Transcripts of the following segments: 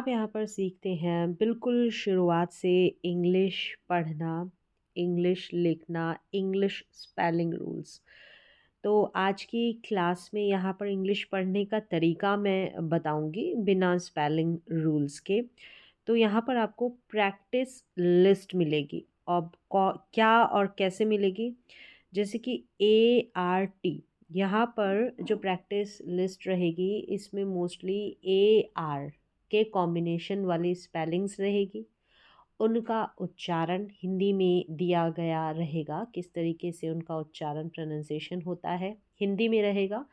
आप यहाँ पर सीखते हैं बिल्कुल शुरुआत से इंग्लिश पढ़ना, इंग्लिश लिखना, इंग्लिश स्पेलिंग रूल्स। तो आज की क्लास में यहाँ पर इंग्लिश पढ़ने का तरीका मैं बताऊँगी बिना स्पेलिंग रूल्स के। तो यहाँ पर आपको प्रैक्टिस लिस्ट मिलेगी। अब क्या और कैसे मिलेगी? जैसे कि ART, यहाँ पर जो प्रैक्टिस लिस्ट रहेगी इसमें मोस्टली AR के कॉम्बिनेशन वाली स्पेलिंग्स रहेगी। उनका उच्चारण हिंदी में दिया गया रहेगा, किस तरीके से उनका उच्चारण प्रोनाउंसिएशन होता है हिंदी में रहेगा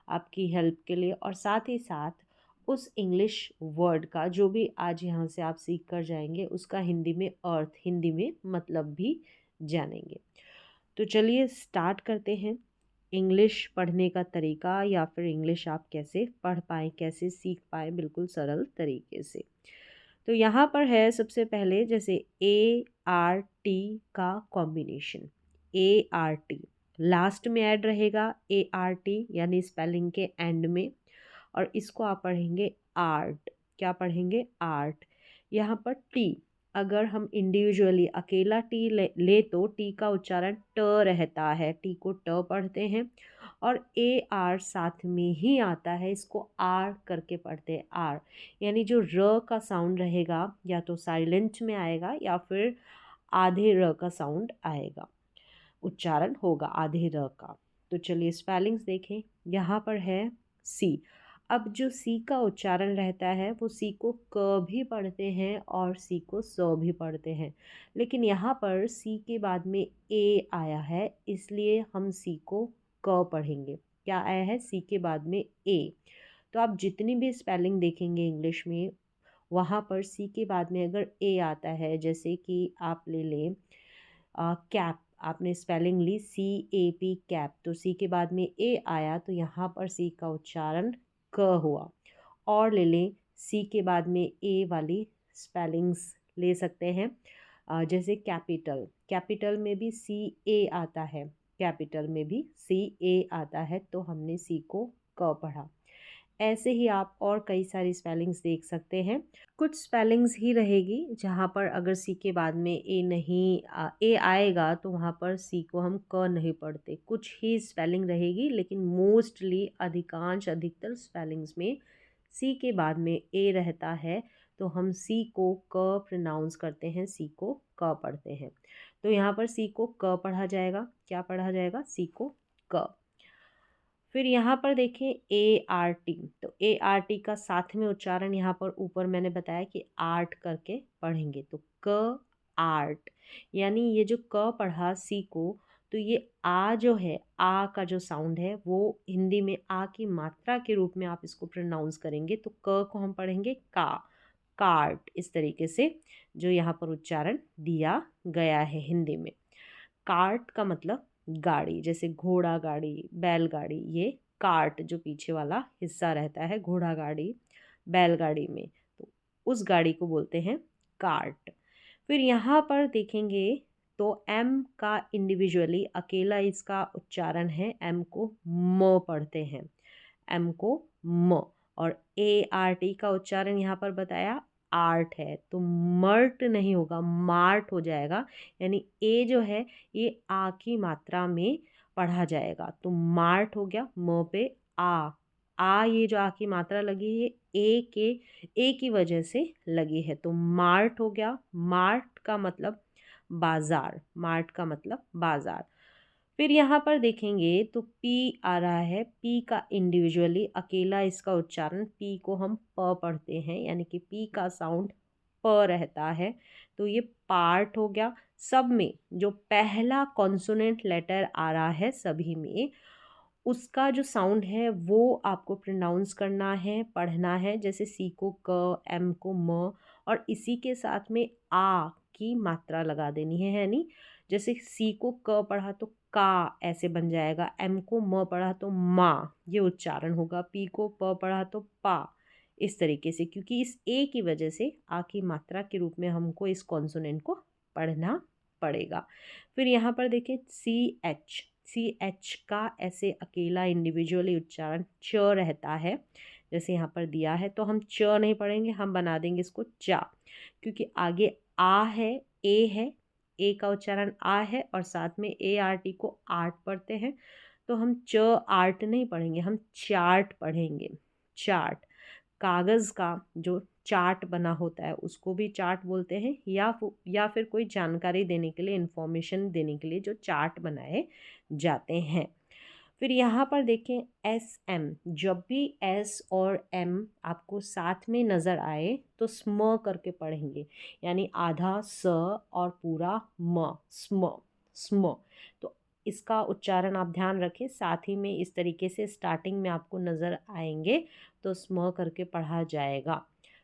आपकी हेल्प के लिए। और साथ ही साथ उस इंग्लिश वर्ड का जो भी आज यहाँ से आप सीख कर जाएंगे उसका हिंदी में अर्थ, हिंदी में मतलब भी जानेंगे। तो चलिए स्टार्ट करते हैं। इंग्लिश पढ़ने का तरीका या फिर इंग्लिश आप कैसे पढ़ पाएँ, कैसे सीख पाएँ बिल्कुल सरल तरीके से। तो यहाँ पर है सबसे पहले जैसे ART का कॉम्बिनेशन। ART लास्ट में ऐड रहेगा, ART यानी स्पेलिंग के एंड में। और इसको आप पढ़ेंगे आर्ट। क्या पढ़ेंगे? आर्ट। यहाँ पर टी, अगर हम इंडिविजुअली अकेला टी ले तो टी का उच्चारण ट रहता है, टी को ट पढ़ते हैं। और AR साथ में ही आता है, इसको आर करके पढ़ते हैं, आर। यानी जो र का साउंड रहेगा या तो साइलेंट में आएगा या फिर आधे र का साउंड आएगा, उच्चारण होगा आधे र का। तो चलिए स्पेलिंग्स देखें। यहाँ पर है सी। अब जो सी का उच्चारण रहता है वो सी को क भी पढ़ते हैं और सी को स भी पढ़ते हैं, लेकिन यहाँ पर सी के बाद में ए आया है इसलिए हम सी को क पढ़ेंगे। क्या आया है? सी के बाद में ए। तो आप जितनी भी स्पेलिंग देखेंगे इंग्लिश में, वहाँ पर सी के बाद में अगर ए आता है, जैसे कि आप ले लें कैप, आपने स्पेलिंग ली CAP कैप, तो सी के बाद में ए आया तो यहाँ पर सी का उच्चारण क हुआ। और ले लें सी के बाद में ए वाली स्पेलिंग्स ले सकते हैं, जैसे कैपिटल, कैपिटल में भी CA आता है, कैपिटल में भी CA आता है, तो हमने सी को क पढ़ा। ऐसे ही आप और कई सारी स्पेलिंग्स देख सकते हैं। कुछ स्पेलिंग्स ही रहेगी जहाँ पर अगर सी के बाद में ए नहीं ए आएगा तो वहाँ पर सी को हम क नहीं पढ़ते। कुछ ही स्पेलिंग रहेगी, लेकिन मोस्टली अधिकतर स्पेलिंग्स में सी के बाद में ए रहता है, तो हम सी को क प्रोनाउंस करते हैं, सी को क पढ़ते हैं। तो यहाँ पर सी को क पढ़ा जाएगा। क्या पढ़ा जाएगा? सी को क। फिर यहाँ पर देखें ART, तो ART का साथ में उच्चारण यहाँ पर ऊपर मैंने बताया कि आर्ट करके पढ़ेंगे, तो क आर्ट। यानी ये जो क पढ़ा सी को, तो ये आ जो है, आ का जो साउंड है वो हिंदी में आ की मात्रा के रूप में आप इसको प्रोनाउंस करेंगे, तो क को हम पढ़ेंगे का, कार्ट। इस तरीके से जो यहाँ पर उच्चारण दिया गया है हिंदी में। कार्ट का मतलब गाड़ी, जैसे घोड़ा गाड़ी, बैलगाड़ी, ये कार्ट जो पीछे वाला हिस्सा रहता है घोड़ा गाड़ी, बैलगाड़ी में, तो उस गाड़ी को बोलते हैं कार्ट। फिर यहाँ पर देखेंगे तो एम का इंडिविजुअली अकेला इसका उच्चारण है, एम को म पढ़ते हैं, एम को म। और ART का उच्चारण यहाँ पर बताया आर्ट है, तो मर्ट नहीं होगा, मार्ट हो जाएगा। यानी ए जो है ये आ की मात्रा में पढ़ा जाएगा, तो मार्ट हो गया। म पे आ ये जो आ की मात्रा लगी है ए की वजह से लगी है, तो मार्ट हो गया। मार्ट का मतलब बाजार, मार्ट का मतलब बाजार। फिर यहाँ पर देखेंगे तो पी आ रहा है, पी का इंडिविजुअली अकेला इसका उच्चारण, पी को हम प पढ़ते हैं, यानी कि पी का साउंड प रहता है, तो ये पार्ट हो गया। सब में जो पहला कॉन्सोनेंट लेटर आ रहा है सभी में, उसका जो साउंड है वो आपको प्रोनाउंस करना है, पढ़ना है। जैसे सी को क, एम को म, और इसी के साथ में आ की मात्रा लगा देनी है नहीं। जैसे सी को क पढ़ा तो का ऐसे बन जाएगा, एम को म पढ़ा तो माँ ये उच्चारण होगा, पी को प पढ़ा तो पा, इस तरीके से, क्योंकि इस ए की वजह से आ की मात्रा के रूप में हमको इस कॉन्सोनेंट को पढ़ना पड़ेगा। फिर यहाँ पर देखिए सी एच का ऐसे अकेला इंडिविजुअली उच्चारण च रहता है, जैसे यहाँ पर दिया है, तो हम च नहीं पढ़ेंगे, हम बना देंगे इसको चा, क्योंकि आगे आ है, ए है, ए का उच्चारण आ है और साथ में ए आर टी को आर्ट पढ़ते हैं, तो हम च आर्ट नहीं पढ़ेंगे, हम चार्ट पढ़ेंगे। चार्ट, कागज़ का जो चार्ट बना होता है उसको भी चार्ट बोलते हैं, या फिर कोई जानकारी देने के लिए, इंफॉर्मेशन देने के लिए जो चार्ट बनाए जाते हैं। फिर यहाँ पर देखें एस एम, जब भी एस और एम आपको साथ में नज़र आए तो स्म करके पढ़ेंगे, यानी आधा स और पूरा म, स्म, स्म। तो इसका उच्चारण आप ध्यान रखें, साथ ही में इस तरीके से स्टार्टिंग में आपको नज़र आएंगे तो स्म करके पढ़ा जाएगा।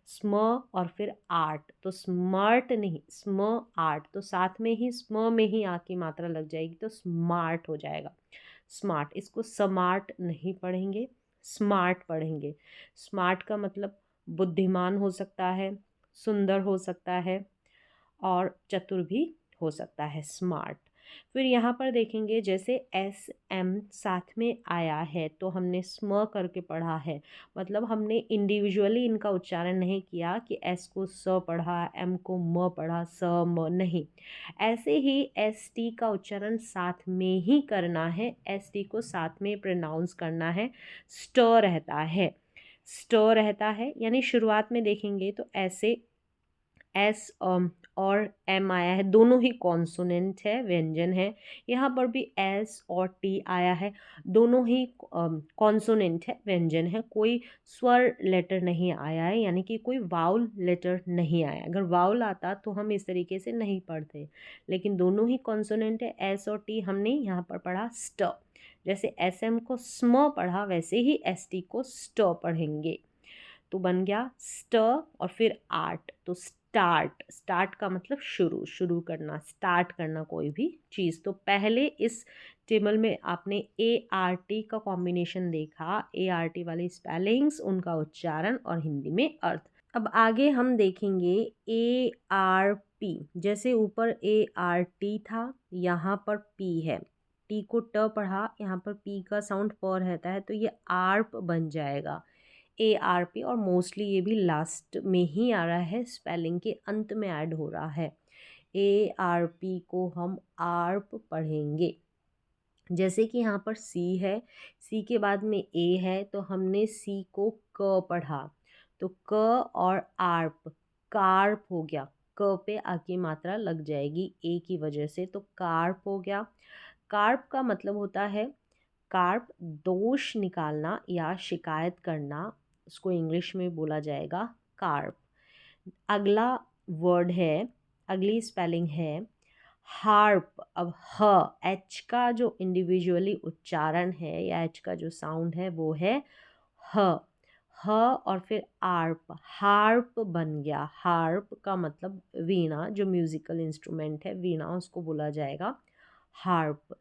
स्म और फिर आर्ट, तो स्मार्ट नहीं, स्म आर्ट, तो साथ में ही स्म में ही आ की मात्रा लग जाएगी तो स्मार्ट हो जाएगा। स्मार्ट, इसको स्मार्ट नहीं पढ़ेंगे, स्मार्ट पढ़ेंगे। स्मार्ट का मतलब बुद्धिमान हो सकता है, सुंदर हो सकता है और चतुर भी हो सकता है, स्मार्ट। फिर यहाँ पर देखेंगे जैसे एस एम साथ में आया है तो हमने स्म करके पढ़ा है, मतलब हमने इंडिविजुअली इनका उच्चारण नहीं किया कि एस को स पढ़ा, एम को म पढ़ा, स म नहीं। ऐसे ही एस टी का उच्चारण साथ में ही करना है, एस टी को साथ में प्रोनाउंस करना है। स्ट रहता है, स्ट रहता है, यानी शुरुआत में देखेंगे तो ऐसे एस और एम आया है, दोनों ही कॉन्सोनेंट है, व्यंजन है। यहाँ पर भी एस और टी आया है, दोनों ही कॉन्सोनेंट है, व्यंजन है, कोई स्वर लेटर नहीं आया है, यानी कि कोई वाउल लेटर नहीं आया। अगर वाउल आता तो हम इस तरीके से नहीं पढ़ते, लेकिन दोनों ही कॉन्सोनेंट है, एस और टी। हमने यहाँ पर पढ़ा स्ट, जैसे एस एम को स्म पढ़ा वैसे ही एस टी को स्ट पढ़ेंगे, तो बन गया स्ट और फिर आर्ट, तो स्टार्ट। स्टार्ट का मतलब शुरू, शुरू करना, स्टार्ट करना कोई भी चीज़। तो पहले इस टेबल में आपने ए आर टी का कॉम्बिनेशन देखा, ए आर टी वाली स्पेलिंग्स, उनका उच्चारण और हिंदी में अर्थ। अब आगे हम देखेंगे ए आर पी, जैसे ऊपर ए आर टी था, यहाँ पर पी है, टी को ट पढ़ा, यहाँ पर पी का साउंड प रहता है तो ये आर्प बन जाएगा, ए आर पी। और मोस्टली ये भी लास्ट में ही आ रहा है, स्पेलिंग के अंत में ऐड हो रहा है। ए आर पी को हम आर्प पढ़ेंगे। जैसे कि यहाँ पर सी है, सी के बाद में ए है तो हमने सी को क पढ़ा, तो क और आर्प, कार्प हो गया, क पे आ की मात्रा लग जाएगी ए की वजह से, तो कार्प हो गया। कार्प का मतलब होता है, कार्प दोष निकालना या शिकायत करना, उसको इंग्लिश में बोला जाएगा कार्प। अगला वर्ड है, अगली स्पेलिंग है हार्प। अब ह, एच का जो इंडिविजुअली उच्चारण है या एच का जो साउंड है वो है ह, ह और फिर आर्प, हार्प बन गया। हार्प का मतलब वीणा, जो म्यूजिकल इंस्ट्रूमेंट है, वीणा उसको बोला जाएगा हार्प।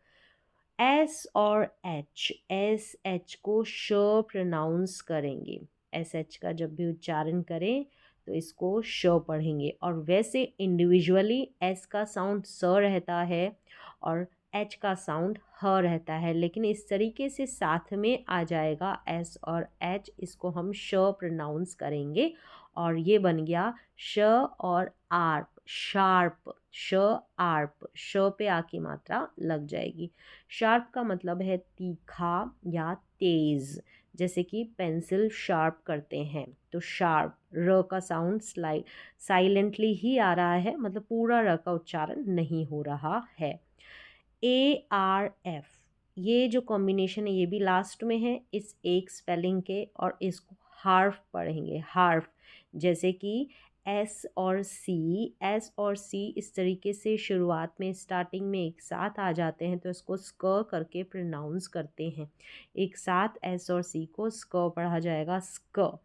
एस और एच, एस एच को श प्रोनाउंस करेंगे, एस एच का जब भी उच्चारण करें तो इसको श पढ़ेंगे। और वैसे इंडिविजुअली एस का साउंड स रहता है और एच का साउंड ह रहता है, लेकिन इस तरीके से साथ में आ जाएगा एस और एच, इसको हम श प्रोनाउंस करेंगे और ये बन गया श और आर्प, शार्प। श आर्प, श पे आ की मात्रा लग जाएगी। शार्प का मतलब है तीखा या तेज, जैसे कि पेंसिल शार्प करते हैं, तो शार्प। र का साउंड साइलेंटली ही आ रहा है, मतलब पूरा र का उच्चारण नहीं हो रहा है। ए आर एफ, ये जो कॉम्बिनेशन है ये भी लास्ट में है इस एक स्पेलिंग के, और इसको हार्फ पढ़ेंगे, हार्फ। जैसे कि एस और सी, एस और सी इस तरीके से शुरुआत में स्टार्टिंग में एक साथ आ जाते हैं तो इसको स्क करके प्रोनाउंस करते हैं। एक साथ एस और सी को स्क पढ़ा जाएगा, स्क।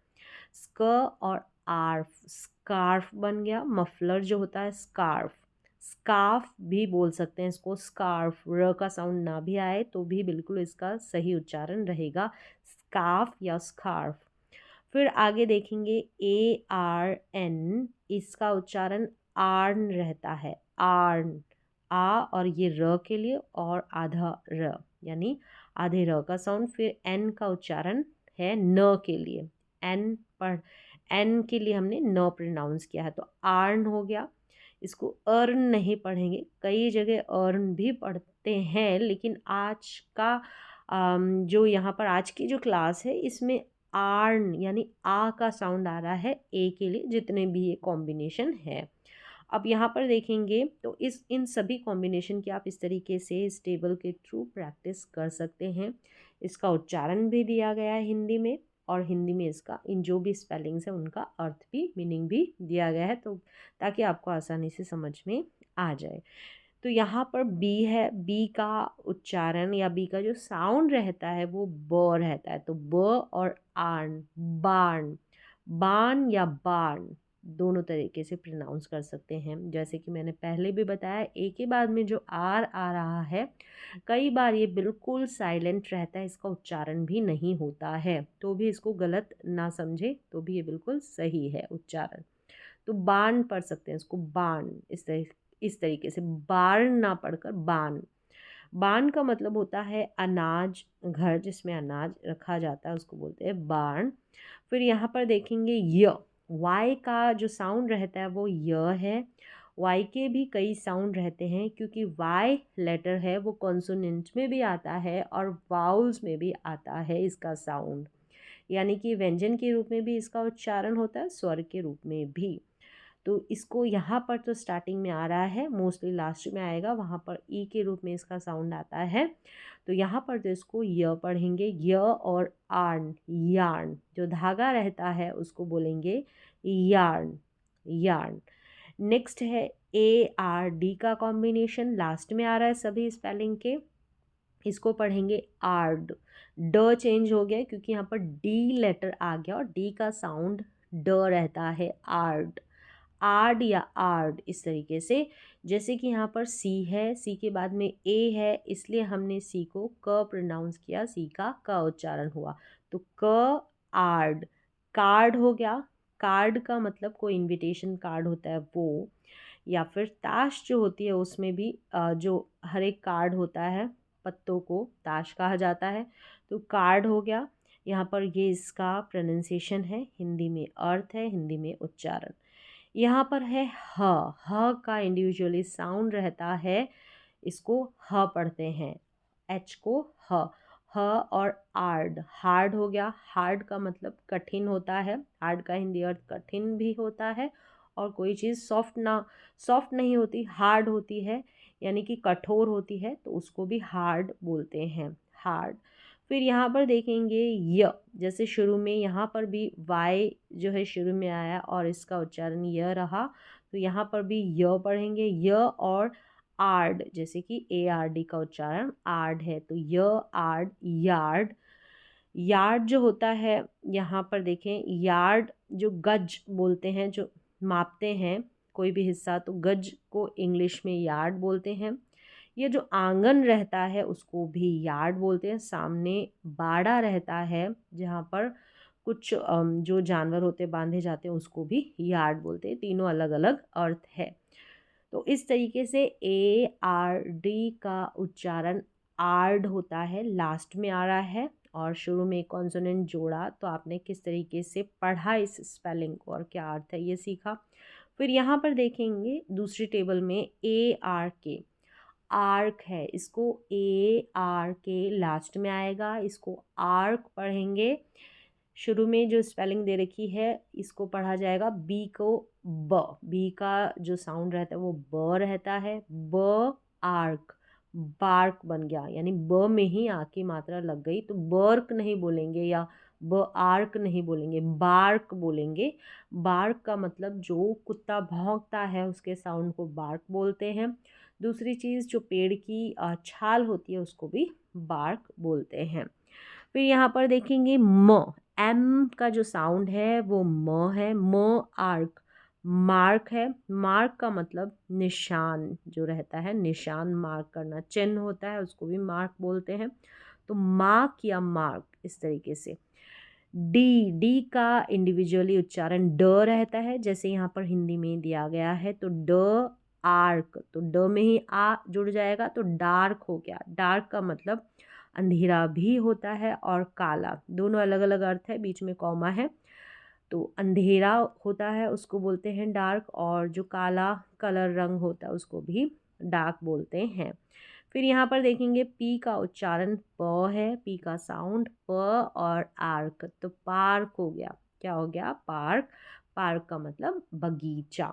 स्क और आर्फ, स्कार्फ बन गया, मफलर जो होता है स्कार्फ। स्कार्फ भी बोल सकते हैं इसको, स्कार्फ। र का साउंड ना भी आए तो भी बिल्कुल इसका सही उच्चारण रहेगा, स्कार्फ या स्कार्फ। फिर आगे देखेंगे ए आर एन, इसका उच्चारण आर्न रहता है, आर्न। आ और ये र के लिए और आधा र, यानी आधे र का साउंड। फिर एन का उच्चारण है न के लिए, एन के लिए हमने न प्रोनाउंस किया है, तो आर्न हो गया। इसको अर्न नहीं पढ़ेंगे, कई जगह अर्न भी पढ़ते हैं, लेकिन आज का जो यहाँ पर आज की जो क्लास है इसमें आर्न यानी आ का साउंड आ रहा है ए के लिए, जितने भी ये कॉम्बिनेशन है। अब यहाँ पर देखेंगे तो इन सभी कॉम्बिनेशन की आप इस तरीके से इस टेबल के थ्रू प्रैक्टिस कर सकते हैं। इसका उच्चारण भी दिया गया है हिंदी में, और हिंदी में इसका इन जो भी स्पेलिंग्स है उनका अर्थ भी, मीनिंग भी दिया गया है, तो ताकि आपको आसानी से समझ में आ जाए। तो यहाँ पर बी है, बी का उच्चारण या बी का जो साउंड रहता है वो ब रहता है, तो ब और आर्न, बार्न, बार्न या बार्न दोनों तरीके से प्रोनाउंस कर सकते हैं। जैसे कि मैंने पहले भी बताया, ए के बाद में जो आर आ रहा है कई बार ये बिल्कुल साइलेंट रहता है, इसका उच्चारण भी नहीं होता है, तो भी इसको गलत ना समझे, तो भी ये बिल्कुल सही है उच्चारण। तो बार्न पढ़ सकते हैं इसको, बार्न, इस तरीके से, बार्न ना पढ़कर बार्न। बार्न का मतलब होता है अनाज, घर जिसमें अनाज रखा जाता है उसको बोलते हैं बार्न। फिर यहाँ पर देखेंगे य, वाई का जो साउंड रहता है वो य है। वाई के भी कई साउंड रहते हैं, क्योंकि वाई लेटर है वो कॉन्सोनेंट में भी आता है और वाउल्स में भी आता है इसका साउंड, यानी कि व्यंजन के रूप में भी इसका उच्चारण होता है, स्वर के रूप में भी। तो इसको यहाँ पर तो स्टार्टिंग में आ रहा है, मोस्टली लास्ट में आएगा, वहाँ पर ई के रूप में इसका साउंड आता है। तो यहाँ पर तो इसको य पढ़ेंगे, य और आर्न, यार्न, जो धागा रहता है उसको बोलेंगे यार्न, यार्न। नेक्स्ट है ए आर डी का कॉम्बिनेशन, लास्ट में आ रहा है सभी स्पेलिंग के, इसको पढ़ेंगे आर्ड। ड चेंज हो गया क्योंकि यहाँ पर डी लेटर आ गया और डी का साउंड ड रहता है, आर्ड, आर्ड या आर्ड, इस तरीके से। जैसे कि यहाँ पर सी है, सी के बाद में ए है, इसलिए हमने सी को क प्रोनाउंस किया, सी का क उच्चारण हुआ, तो क आर्ड। कार्ड हो गया, कार्ड का मतलब कोई इनविटेशन कार्ड होता है वो, या फिर ताश जो होती है उसमें भी जो हर एक कार्ड होता है पत्तों को ताश कहा जाता है, तो कार्ड हो गया। यहाँ पर ये इसका प्रोनाउंसिएशन है, हिंदी में अर्थ है, हिंदी में उच्चारण। यहाँ पर है ह का इंडिविजुअली साउंड रहता है, इसको ह पढ़ते हैं, एच को ह। ह और आर्ड, हार्ड हो गया, हार्ड का मतलब कठिन होता है, हार्ड का हिंदी अर्थ कठिन भी होता है, और कोई चीज़ सॉफ्ट नहीं होती, हार्ड होती है, यानी कि कठोर होती है, तो उसको भी हार्ड बोलते हैं, हार्ड। फिर यहाँ पर देखेंगे य, जैसे शुरू में यहाँ पर भी वाई जो है शुरू में आया और इसका उच्चारण य रहा, तो यहाँ पर भी य पढ़ेंगे, य और आर्ड, जैसे कि ए आर डी का उच्चारण आर्ड है, तो य आर्ड, यार्ड। यार्ड जो होता है, यहाँ पर देखें, यार्ड जो गज बोलते हैं, जो मापते हैं कोई भी हिस्सा, तो गज को इंग्लिश में यार्ड बोलते हैं। ये जो आंगन रहता है उसको भी यार्ड बोलते हैं। सामने बाड़ा रहता है जहाँ पर कुछ जो जानवर होते बांधे जाते हैं उसको भी यार्ड बोलते हैं। तीनों अलग अलग अर्थ है। तो इस तरीके से ए आर डी का उच्चारण आर्ड होता है, लास्ट में आ रहा है और शुरू में कॉन्सोनेंट जोड़ा, तो आपने किस तरीके से पढ़ा इस स्पेलिंग को और क्या अर्थ है ये सीखा। फिर यहाँ पर देखेंगे दूसरी टेबल में ए आर के, आर्क है, इसको ए आर के लास्ट में आएगा, इसको आर्क पढ़ेंगे। शुरू में जो स्पेलिंग दे रखी है इसको पढ़ा जाएगा, बी को ब, बी का जो साउंड रहता है वो ब रहता है, ब आर्क, बार्क बन गया, यानी ब में ही आ की मात्रा लग गई, तो बर्क नहीं बोलेंगे या ब आर्क नहीं बोलेंगे, बार्क बोलेंगे। बार्क का मतलब जो कुत्ता भौंकता है उसके साउंड को बार्क बोलते हैं। दूसरी चीज़ जो पेड़ की छाल होती है उसको भी बार्क बोलते हैं। फिर यहाँ पर देखेंगे म, एम का जो साउंड है वो म है, म आर्क, मार्क है। मार्क का मतलब निशान जो रहता है, निशान मार्क करना, चिन्ह होता है, उसको भी मार्क बोलते हैं। तो मार्क या मार्क, इस तरीके से। डी, डी का इंडिविजुअली उच्चारण ड रहता है, जैसे यहाँ पर हिंदी में दिया गया है, तो ड आर्क, तो ड में ही आ जुड़ जाएगा, तो डार्क हो गया। डार्क का मतलब अंधेरा भी होता है और काला, दोनों अलग अलग अर्थ है, बीच में कॉमा है। तो अंधेरा होता है उसको बोलते हैं डार्क, और जो काला कलर रंग होता है उसको भी डार्क बोलते हैं। फिर यहाँ पर देखेंगे पी का उच्चारण प है, पी का साउंड प, और आर्क, तो पार्क हो गया। क्या हो गया? पार्क। पार्क का मतलब बगीचा।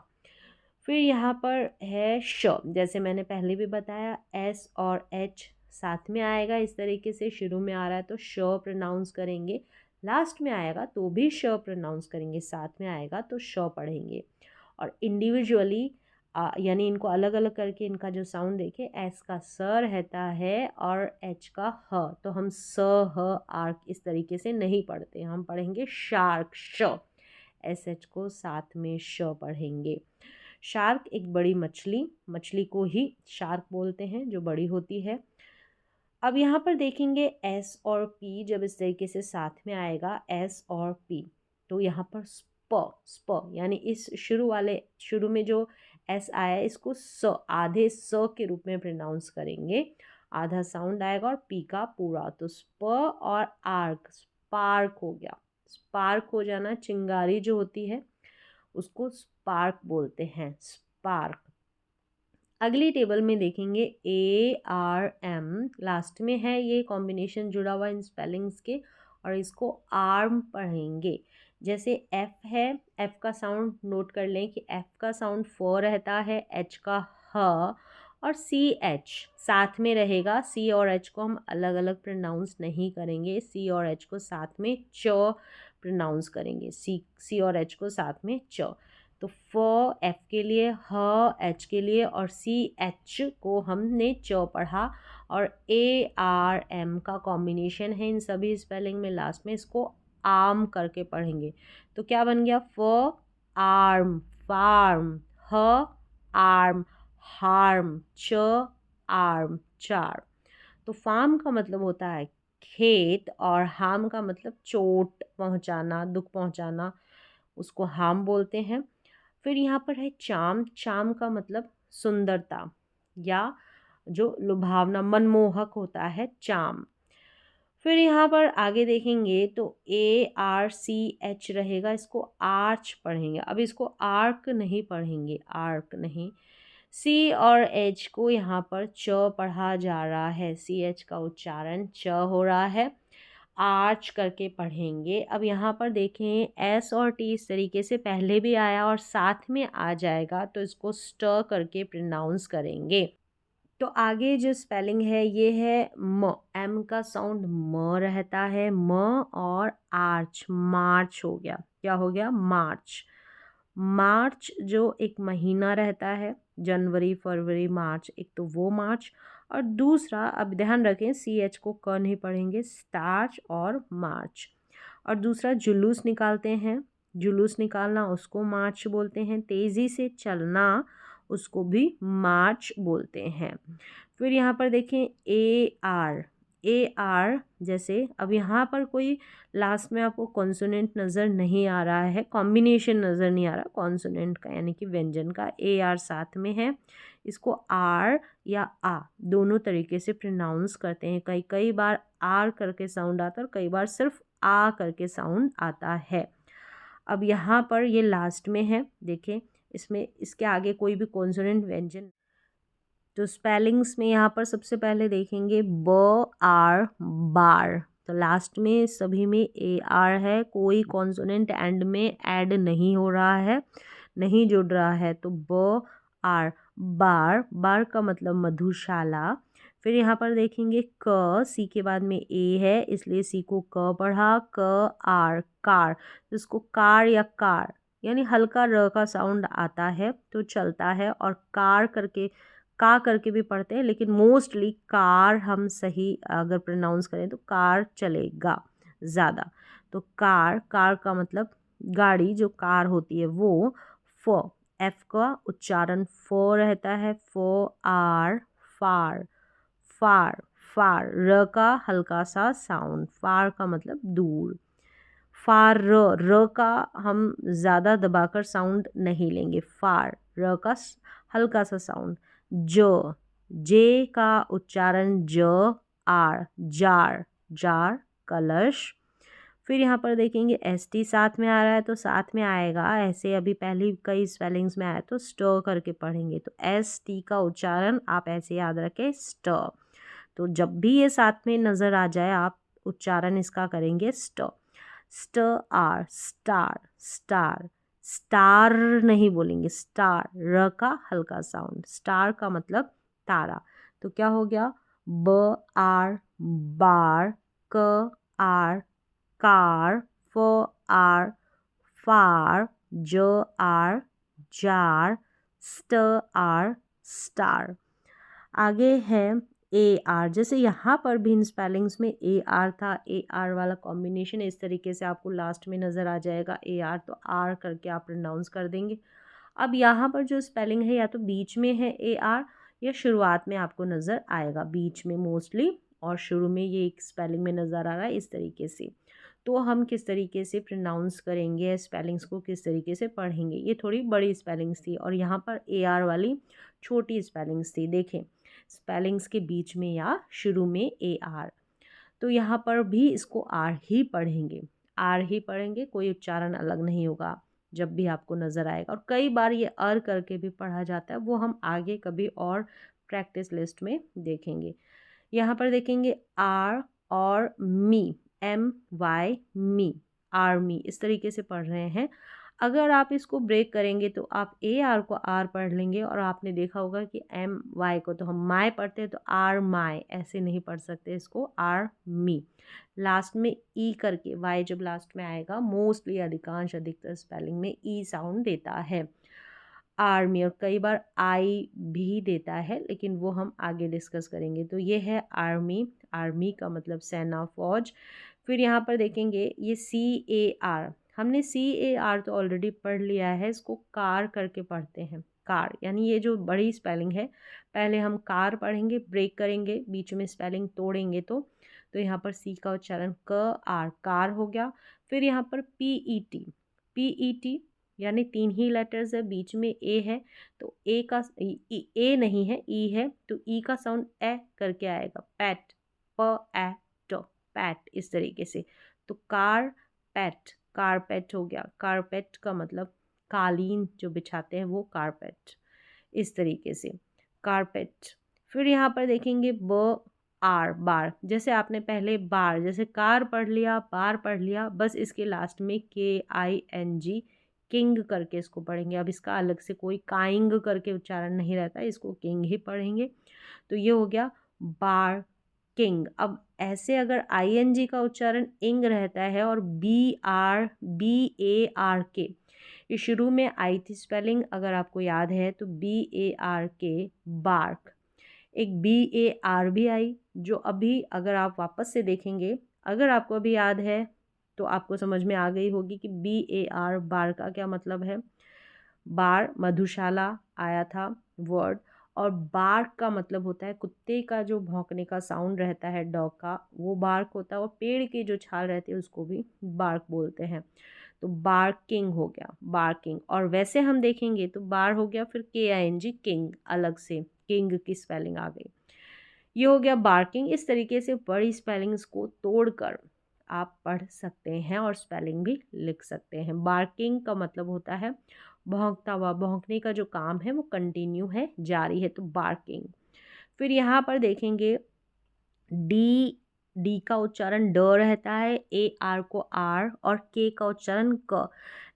फिर यहाँ पर है श, जैसे मैंने पहले भी बताया एस और एच साथ में आएगा, इस तरीके से शुरू में आ रहा है तो श प्रोनाउंस करेंगे, लास्ट में आएगा तो भी श प्रोनाउंस करेंगे, साथ में आएगा तो श पढ़ेंगे। और इंडिविजुअली यानी इनको अलग अलग करके इनका जो साउंड देखें, एस का स रहता है और एच का ह, तो हम स ह आर्क इस तरीके से नहीं पढ़ते, हम पढ़ेंगे शार्क श, एस एच को साथ में श पढ़ेंगे। शार्क एक बड़ी मछली, मछली को ही शार्क बोलते हैं जो बड़ी होती है। अब यहाँ पर देखेंगे एस और पी जब इस तरीके से साथ में आएगा, एस और पी, तो यहाँ पर स्प, स्प यानी इस शुरू में जो एस आया इसको स, आधे स के रूप में प्रोनाउंस करेंगे, आधा साउंड आएगा और पी का पूरा, तो स्प और आर्क, स्पार्क हो गया। स्पार्क हो जाना, चिंगारी जो होती है उसको स्पार्क बोलते हैं, स्पार्क। अगली टेबल में देखेंगे ए आर एम, लास्ट में है ये कॉम्बिनेशन जुड़ा हुआ इन स्पेलिंग्स के, और इसको आर्म पढ़ेंगे। जैसे एफ है, एफ का साउंड नोट कर लें कि एफ का साउंड फ रहता है, एच का ह, और सी एच साथ में रहेगा। सी और एच को हम अलग अलग प्रोनाउंस नहीं करेंगे, सी और एच को साथ में च प्रोनाउंस करेंगे, सी और एच को साथ में च। तो फ एफ के लिए, ह एच के लिए, और सी एच को हमने च पढ़ा, और ए आर एम का कॉम्बिनेशन है इन सभी स्पेलिंग में, लास्ट में इसको आर्म करके पढ़ेंगे। तो क्या बन गया? फ आर्म, फार्म, ह आर्म, हार्म, च आर्म, चार। तो फार्म का मतलब होता है खेत, और हार्म का मतलब चोट पहुंचाना, दुख पहुंचाना, उसको हार्म बोलते हैं। फिर यहाँ पर है चाम, चाम का मतलब सुंदरता या जो लुभावना, मनमोहक होता है, चाम। फिर यहाँ पर आगे देखेंगे तो ए आर सी एच रहेगा, इसको आर्च पढ़ेंगे। अब इसको आर्क नहीं पढ़ेंगे, आर्क नहीं। सी और एच को यहाँ पर च पढ़ा जा रहा है, सी एच का उच्चारण च हो रहा है, आर्च करके पढ़ेंगे। अब यहाँ पर देखें एस और टी इस तरीके से पहले भी आया और साथ में आ जाएगा, तो इसको स्ट करके प्रोनाउंस करेंगे। तो आगे जो स्पेलिंग है ये है म, एम का साउंड म रहता है, म, और आर्च, मार्च हो गया। क्या हो गया? मार्च। मार्च जो एक महीना रहता है, जनवरी फरवरी मार्च, एक तो वो मार्च, और दूसरा अब ध्यान रखें सी एच को क नहीं पढ़ेंगे, स्टार्च और मार्च। और दूसरा जुलूस निकालते हैं, जुलूस निकालना उसको मार्च बोलते हैं, तेज़ी से चलना उसको भी मार्च बोलते हैं। फिर यहाँ पर देखें ए आर, ए आर जैसे अब यहाँ पर कोई लास्ट में आपको कॉन्सोनेंट नज़र नहीं आ रहा है, कॉम्बिनेशन नज़र नहीं आ रहा कॉन्सोनेंट का यानी कि व्यंजन का, ए आर साथ में है, इसको आर या आ दोनों तरीके से प्रोनाउंस करते हैं। कई कई बार आर करके साउंड आता है और कई बार सिर्फ आ करके साउंड आता है। अब यहाँ पर ये लास्ट में है, देखें इसमें इसके आगे कोई भी कॉन्सोनेंट व्यंजन, तो स्पेलिंग्स में यहाँ पर सबसे पहले देखेंगे ब आर, बार, तो लास्ट में सभी में ए आर है, कोई कॉन्सोनेंट एंड में ऐड नहीं हो रहा है, नहीं जुड़ रहा है, तो ब आर, बार, बार का मतलब मधुशाला। फिर यहाँ पर देखेंगे क, सी के बाद में ए है इसलिए सी को क पढ़ा, क आर, कार, जिसको कार या कार यानी हल्का र का साउंड आता है तो चलता है, और कार करके का करके भी पढ़ते हैं, लेकिन मोस्टली कार हम सही अगर प्रोनाउंस करें तो कार चलेगा ज़्यादा। तो कार, कार का मतलब गाड़ी जो कार होती है वो। फ, एफ का उच्चारण फ रहता है, फ आर, फार, फार, फार, र का हल्का सा साउंड, फार का मतलब दूर, फार, र का हम ज़्यादा दबाकर साउंड नहीं लेंगे, फार, र का हल्का सा साउंड, ज, जे का उच्चारण ज, आर, जार, जार, कलश। फिर यहाँ पर देखेंगे ST साथ में आ रहा है तो साथ में आएगा, ऐसे अभी पहले कई स्पेलिंग्स में आया तो स्टर करके पढ़ेंगे, तो ST का उच्चारण आप ऐसे याद रखें, स्टर। तो जब भी ये साथ में नज़र आ जाए आप उच्चारण इसका करेंगे stir. Stir R, star, star, star नहीं बोलेंगे, स्टार, र का हल्का साउंड, स्टार का मतलब तारा। तो क्या हो गया, ब आर, बार, क आर, कार, फ आर, फार, ज आर, जार, स्ट आर, स्टार। आगे है ए आर, जैसे यहाँ पर भी इन स्पेलिंग्स में ए आर था, ए आर वाला कॉम्बिनेशन इस तरीके से आपको लास्ट में नज़र आ जाएगा ए आर, तो आर करके आप प्रोनाउंस कर देंगे। अब यहाँ पर जो स्पेलिंग है या तो बीच में है ए आर या शुरुआत में आपको नज़र आएगा, बीच में मोस्टली और शुरू में ये एक स्पेलिंग में नज़र आ रहा है इस तरीके से। तो हम किस तरीके से प्रोनाउंस करेंगे, स्पेलिंग्स को किस तरीके से पढ़ेंगे, ये थोड़ी बड़ी स्पेलिंग्स थी और यहाँ पर ए आर वाली छोटी स्पेलिंग्स थी। देखें स्पेलिंग्स के बीच में या शुरू में ए आर, तो यहाँ पर भी इसको आर ही पढ़ेंगे, आर ही पढ़ेंगे, कोई उच्चारण अलग नहीं होगा जब भी आपको नज़र आएगा। और कई बार ये अर करके भी पढ़ा जाता है, वो हम आगे कभी और प्रैक्टिस लिस्ट में देखेंगे। यहाँ पर देखेंगे आर और मी, MY, मी, आर्मी, इस तरीके से पढ़ रहे हैं। अगर आप इसको ब्रेक करेंगे तो आप ए आर को आर पढ़ लेंगे, और आपने देखा होगा कि MY को तो हम माय पढ़ते हैं, तो आर माय ऐसे नहीं पढ़ सकते इसको, आर मी। लास्ट में ई करके, वाई जब लास्ट में आएगा मोस्टली अधिकतर स्पेलिंग में ई साउंड देता है, आर्मी, और कई बार आई भी देता है, लेकिन वो हम आगे डिस्कस करेंगे। तो ये है आर्मी, आर्मी का मतलब सेना, फौज। फिर यहाँ पर देखेंगे ये CAR, हमने CAR तो ऑलरेडी पढ़ लिया है, इसको कार करके पढ़ते हैं, कार, यानी ये जो बड़ी स्पेलिंग है, पहले हम कार पढ़ेंगे, ब्रेक करेंगे, बीच में स्पेलिंग तोड़ेंगे तो यहाँ पर सी का उच्चारण क आर, कार हो गया। फिर यहाँ पर PET, PET यानी 3 ही लेटर्स है, बीच में ए है, तो ए का ए नहीं है, ई है, तो ई का साउंड ए करके आएगा, पैट, प ए ट, पैट, इस तरीके से। तो कार पैट, कारपेट हो गया, कारपेट का मतलब कालीन जो बिछाते हैं वो कारपेट, इस तरीके से कारपेट। फिर यहाँ पर देखेंगे ब आर, बार, जैसे आपने पहले बार, जैसे कार पढ़ लिया, बार पढ़ लिया, बस इसके लास्ट में KING, किंग करके इसको पढ़ेंगे। अब इसका अलग से कोई काइंग करके उच्चारण नहीं रहता, इसको किंग ही पढ़ेंगे। तो ये हो गया बार किंग। अब ऐसे अगर ING का उच्चारण इंग रहता है और BARK, ये शुरू में आई थी स्पेलिंग, अगर आपको याद है तो BARK, बार्क, एक BAR भी आई, जो अभी अगर आप वापस से देखेंगे, अगर आपको अभी याद है तो आपको समझ में आ गई होगी कि BAR, बार का क्या मतलब है। बार मधुशाला आया था वर्ड, और बार्क का मतलब होता है कुत्ते का जो भौंकने का साउंड रहता है, डॉग का, वो बार्क होता है, और पेड़ के जो छाल रहते हैं उसको भी बार्क बोलते हैं। तो बार्किंग हो गया, बार्किंग। और वैसे हम देखेंगे तो बार हो गया, फिर KING, किंग, अलग से किंग की स्पेलिंग आ गई, ये हो गया बार्किंग। इस तरीके से बड़ी स्पेलिंग्स को तोड़कर आप पढ़ सकते हैं और स्पेलिंग भी लिख सकते हैं। बार्किंग का मतलब होता है भौंकता हुआ, भौंकने का जो काम है वो कंटिन्यू है, जारी है, तो बार्किंग। फिर यहाँ पर देखेंगे डी, डी का उच्चारण ड रहता है, AR को आर, और के का उच्चारण क।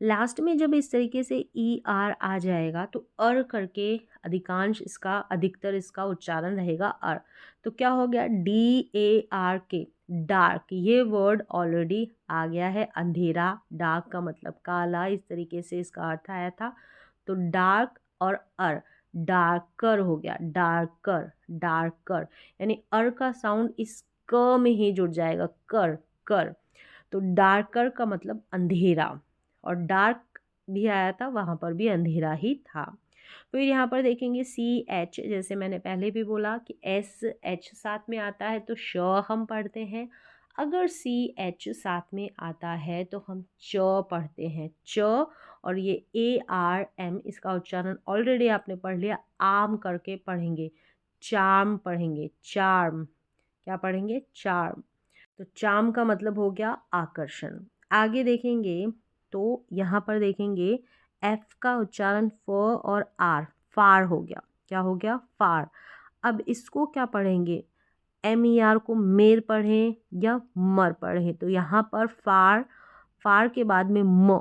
लास्ट में जब इस तरीके से ER आ जाएगा तो अर करके अधिकतर इसका उच्चारण रहेगा अर। तो क्या हो गया, DARK, डार्क, ये वर्ड ऑलरेडी आ गया है, अंधेरा, डार्क का मतलब काला, इस तरीके से इसका अर्थ आया था। तो डार्क और अर, डार्कर हो गया, डार्कर, डार्कर, यानी अर का साउंड इस क में ही जुड़ जाएगा, कर, कर। तो डार्कर का मतलब अंधेरा, और डार्क भी आया था, वहाँ पर भी अंधेरा ही था। फिर यहाँ पर देखेंगे CH, जैसे मैंने पहले भी बोला कि SH साथ में आता है तो श हम पढ़ते हैं, अगर CH साथ में आता है तो हम च पढ़ते हैं, च। और ये ARM, इसका उच्चारण ऑलरेडी आपने पढ़ लिया, आम करके पढ़ेंगे, चार्म पढ़ेंगे, चार्म, क्या पढ़ेंगे, चार्म। तो चार्म का मतलब हो गया आकर्षण। आगे देखेंगे तो यहाँ पर देखेंगे एफ का उच्चारण फ और आर, फार हो गया। क्या हो गया? फार। अब इसको क्या पढ़ेंगे? एम ई आर को मेर पढ़ें या मर पढ़ें? तो यहाँ पर फार, फार के बाद में म,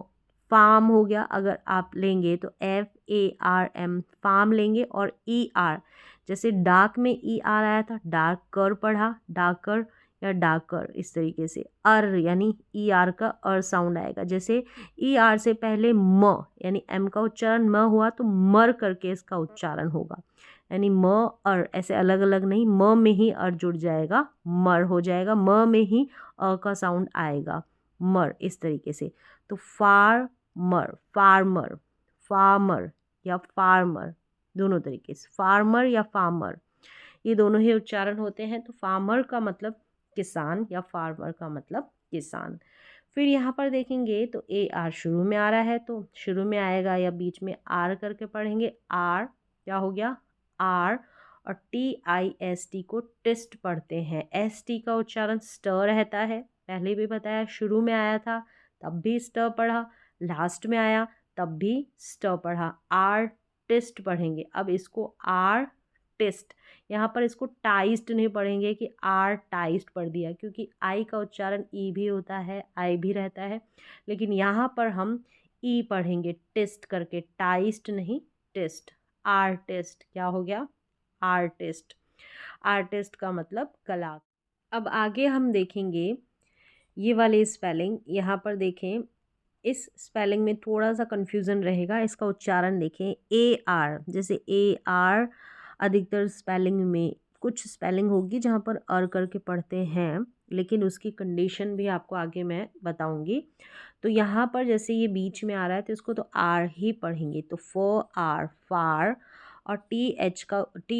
फार्म हो गया। अगर आप लेंगे तो F A R M, farm लेंगे। और ई आर, जैसे डार्क में ई आर आया था, डार्क कर पढ़ा, डार्कर या डार्कर, इस तरीके से अर यानी ई आर का अर साउंड आएगा। जैसे ई आर से पहले म यानी एम का उच्चारण म हुआ तो मर करके इसका उच्चारण होगा, यानी म अर, ऐसे अलग अलग नहीं, म में ही अर जुड़ जाएगा, मर हो जाएगा, म में ही अ का साउंड आएगा, मर, इस तरीके से। तो फार्मर, फार्मर, फार्मर या फार्मर, दोनों तरीके से, फार्मर या फार्मर, ये दोनों ही उच्चारण होते हैं। तो फार्मर का मतलब किसान या फार्मर का मतलब किसान। फिर यहाँ पर देखेंगे तो ए आर शुरू में आ रहा है, तो शुरू में आएगा या बीच में आर करके पढ़ेंगे। आर क्या हो गया? आर। और टी आई एस टी को टिस्ट पढ़ते हैं। एस टी का उच्चारण स्ट रहता है, पहले भी बताया, शुरू में आया था तब भी स्ट पढ़ा, लास्ट में आया तब भी स्ट पढ़ा। आर्टिस्ट पढ़ेंगे। अब इसको आर्टिस्ट, यहाँ पर इसको टाइस्ट नहीं पढ़ेंगे कि आर्टाइस्ट पढ़ दिया, क्योंकि आई का उच्चारण ई भी होता है, आई भी रहता है, लेकिन यहाँ पर हम ई पढ़ेंगे टिस्ट करके, टाइस्ट नहीं, टिस्ट। आर्टिस्ट क्या हो गया? आर्टिस्ट। आर्टिस्ट का मतलब कला। अब आगे हम देखेंगे ये वाले स्पेलिंग। यहाँ पर देखें, इस स्पेलिंग में थोड़ा सा कंफ्यूजन रहेगा, इसका उच्चारण देखें। ए आर, जैसे ए आर अधिकतर स्पेलिंग में, कुछ स्पेलिंग होगी जहाँ पर अर करके पढ़ते हैं, लेकिन उसकी कंडीशन भी आपको आगे मैं बताऊंगी। तो यहाँ पर जैसे ये बीच में आ रहा है तो इसको तो आर ही पढ़ेंगे, तो फ आर, फार। और टी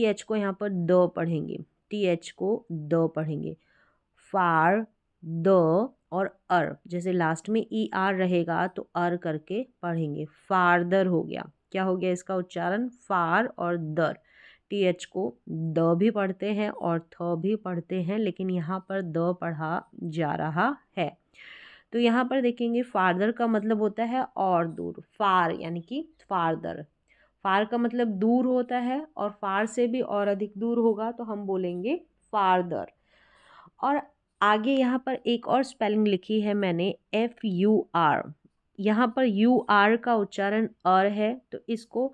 एच को यहाँ पर द पढ़ेंगे, टी एच को द पढ़ेंगे, फार, द। और अर, जैसे लास्ट में ई आर रहेगा तो अर करके पढ़ेंगे, फारदर हो गया। क्या हो गया इसका उच्चारण? फार और दर। टी एच को द भी पढ़ते हैं और थ भी पढ़ते हैं, लेकिन यहाँ पर द पढ़ा जा रहा है। तो यहाँ पर देखेंगे फारदर का मतलब होता है और दूर, फार यानी कि फारदर। फार का मतलब दूर होता है, और फार से भी और अधिक दूर होगा तो हम बोलेंगे फारदर। और आगे यहाँ पर एक और स्पेलिंग लिखी है मैंने, एफ यू आर। यहाँ पर यू आर का उच्चारण अर है, तो इसको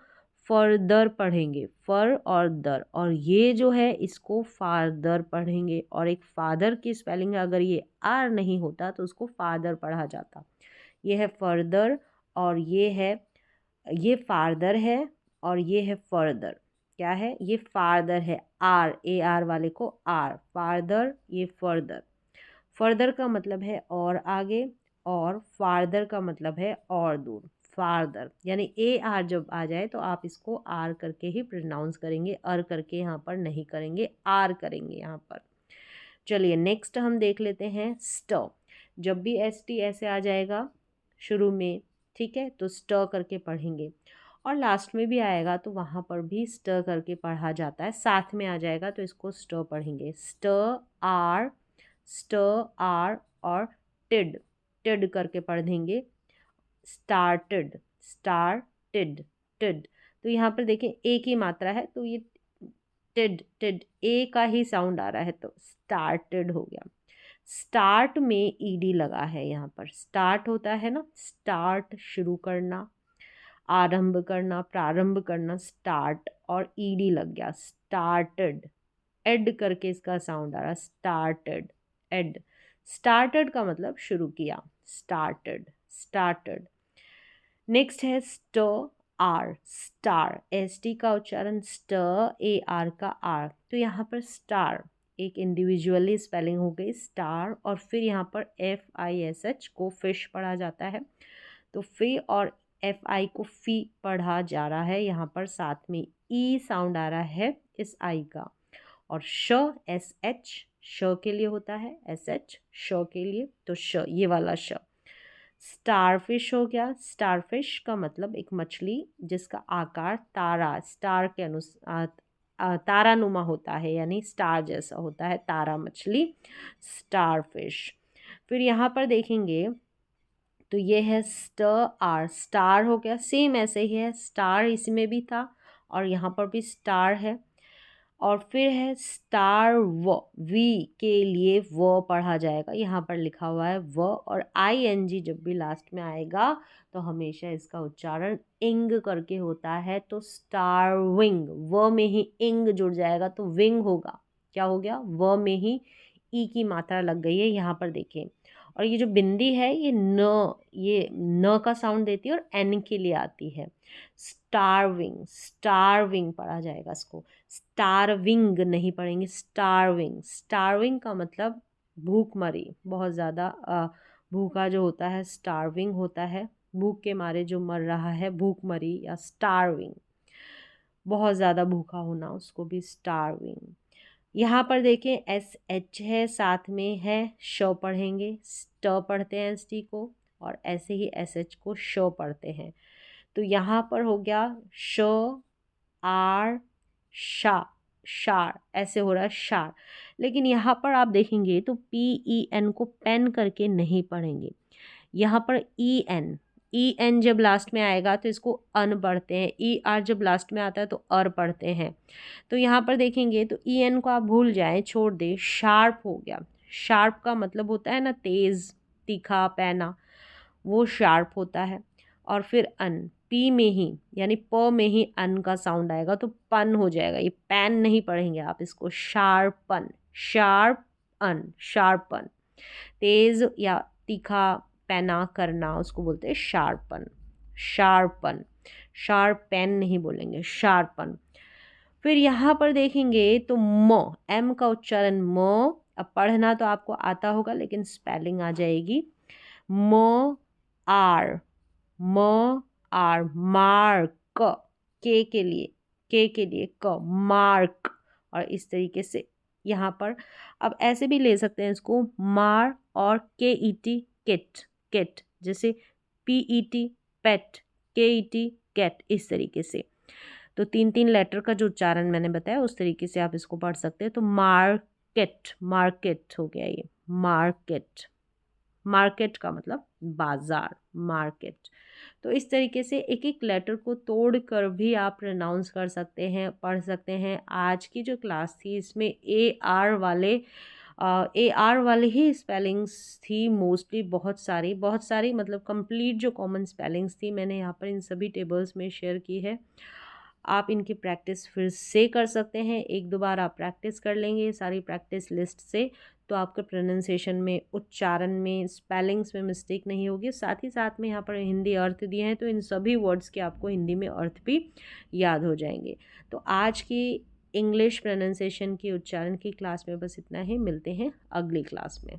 फर्दर पढ़ेंगे, फर और दर। और ये जो है इसको फादर पढ़ेंगे। और एक फादर की स्पेलिंग अगर ये आर नहीं होता तो उसको फादर पढ़ा जाता। ये है फर्दर, और ये फादर है, और ये है फर्दर। क्या है? ये फादर है, आर, ए आर वाले को आर, फादर, ये फर्दर। फर्दर का मतलब है और आगे, और फार्दर का मतलब है और दूर, फार्दर। यानी ए आर जब आ जाए तो आप इसको आर करके ही प्रोनाउंस करेंगे, अर करके यहाँ पर नहीं करेंगे, आर करेंगे यहाँ पर। चलिए नेक्स्ट हम देख लेते हैं स्ट। जब भी एस टी ऐसे आ जाएगा शुरू में, ठीक है, तो स्ट करके पढ़ेंगे। और लास्ट में भी आएगा तो वहाँ पर भी स्ट करके पढ़ा जाता है, साथ में आ जाएगा तो इसको स्ट पढ़ेंगे। स्ट, आर, स्ट, आर। और टिड, टिड करके पढ़ देंगे, स्टार्टेड, स्टार्टेड, टिड। तो यहाँ पर देखें ए की मात्रा है, तो ये टिड, टिड, ए का ही साउंड आ रहा है, तो स्टार्टेड हो गया। स्टार्ट में ईडी लगा है, यहाँ पर स्टार्ट होता है ना, स्टार्ट शुरू करना, आरंभ करना, प्रारंभ करना, स्टार्ट, और ईडी लग गया, स्टार्टेड। एड करके इसका साउंड आ रहा, स्टार्टेड, एड। स्टार्टेड का मतलब शुरू किया, स्टार्टेड, स्टार्टेड। नेक्स्ट है स्ट, आर, स्टार। एस टी का उच्चारण स्ट, ए आर का आर। तो यहाँ पर स्टार एक इंडिविजुअली स्पेलिंग हो गई, स्टार। और फिर यहाँ पर एफ आई एस एच को फिश पढ़ा जाता है, तो फी और एफ आई को फी पढ़ा जा रहा है। यहाँ पर साथ में ई साउंड आ रहा है इस आई का। और श, एस एच, श के लिए होता है, एस एच श के लिए, तो श, ये वाला श। स्टारफिश हो गया। स्टारफिश का मतलब एक मछली जिसका आकार तारा, स्टार के अनुसार तारानुमा होता है, यानी स्टार जैसा होता है, तारा मछली, स्टार फिश। फिर यहाँ पर देखेंगे तो ये है आर, स्टार हो गया, सेम ऐसे ही है, स्टार इसमें भी था और यहाँ पर भी स्टार है। और फिर है स्टार वी के लिए व पढ़ा जाएगा, यहाँ पर लिखा हुआ है व, और आई एन जी जब भी लास्ट में आएगा तो हमेशा इसका उच्चारण इंग करके होता है। तो स्टार विंग, व में ही इंग जुड़ जाएगा तो विंग होगा। क्या हो गया, व में ही ई की मात्रा लग गई है, यहाँ पर देखें। और ये जो बिंदी है ये न का साउंड देती है और एन के लिए आती है। स्टारविंग, स्टारविंग पढ़ा जाएगा इसको, स्टारविंग नहीं पढ़ेंगे, स्टारविंग। स्टारविंग का मतलब भूखमरी, बहुत ज़्यादा भूखा जो होता है स्टारविंग होता है, भूख के मारे जो मर रहा है, भूखमरी या स्टारविंग, बहुत ज़्यादा भूखा होना, उसको भी स्टारविंग। यहाँ पर देखें एस एच है, साथ में है श पढ़ेंगे, स्ट पढ़ते हैं एस टी को, और ऐसे ही एस एच को श पढ़ते हैं। तो यहाँ पर हो गया श आर शा, शार, ऐसे हो रहा है शार। लेकिन यहाँ पर आप देखेंगे तो पी ई एन को पेन करके नहीं पढ़ेंगे, यहाँ पर ई एन जब लास्ट में आएगा तो इसको अन पढ़ते हैं, ई आर जब लास्ट में आता है तो अर पढ़ते हैं। तो यहाँ पर देखेंगे तो ई एन को आप भूल जाएं, छोड़ दें, शार्प हो गया। शार्प का मतलब होता है ना तेज़, तीखा, पैना, वो शार्प होता है। और फिर अन, पी में ही यानी प में ही अन का साउंड आएगा तो पन हो जाएगा, ये पैन नहीं पढ़ेंगे आप इसको, शार्पन, शार्प अन, शार्पन, तेज़ या तीखा पैना करना उसको बोलते हैं शार्पन, शार्पन, शार्प पेन नहीं बोलेंगे, शार्पन। फिर यहाँ पर देखेंगे तो म, एम का उच्चारण म, अब पढ़ना तो आपको आता होगा लेकिन स्पेलिंग आ जाएगी, म आर, म आर, मार्क, के के लिए क, मार्क। और इस तरीके से यहाँ पर अब ऐसे भी ले सकते हैं इसको, मार और के ई टी, किट, किट, जैसे पी ई टी पेट, के ई टी कैट, इस तरीके से। तो 3 लेटर का जो उच्चारण मैंने बताया उस तरीके से आप इसको पढ़ सकते हैं। तो मार्केट, मार्केट हो गया ये, मार्केट, मार्केट का मतलब बाजार, मार्केट। तो इस तरीके से एक एक लेटर को तोड़ कर भी आप प्रोनाउंस कर सकते हैं, पढ़ सकते हैं। आज की जो क्लास थी इसमें ए आर वाले ही स्पेलिंग्स थी मोस्टली, बहुत सारी मतलब कंप्लीट जो कॉमन स्पेलिंग्स थी मैंने यहाँ पर इन सभी टेबल्स में शेयर की है। आप इनकी प्रैक्टिस फिर से कर सकते हैं, एक दो बार आप प्रैक्टिस कर लेंगे सारी प्रैक्टिस लिस्ट से, तो आपके प्रोनाउंसिएशन में, उच्चारण में, स्पेलिंग्स में मिस्टेक नहीं होगी। साथ ही साथ में यहाँ पर हिंदी अर्थ दिए हैं तो इन सभी वर्ड्स के आपको हिंदी में अर्थ भी याद हो जाएंगे। तो आज की इंग्लिश प्रोनाउंसिएशन की, उच्चारण की क्लास में बस इतना ही, मिलते हैं अगली क्लास में।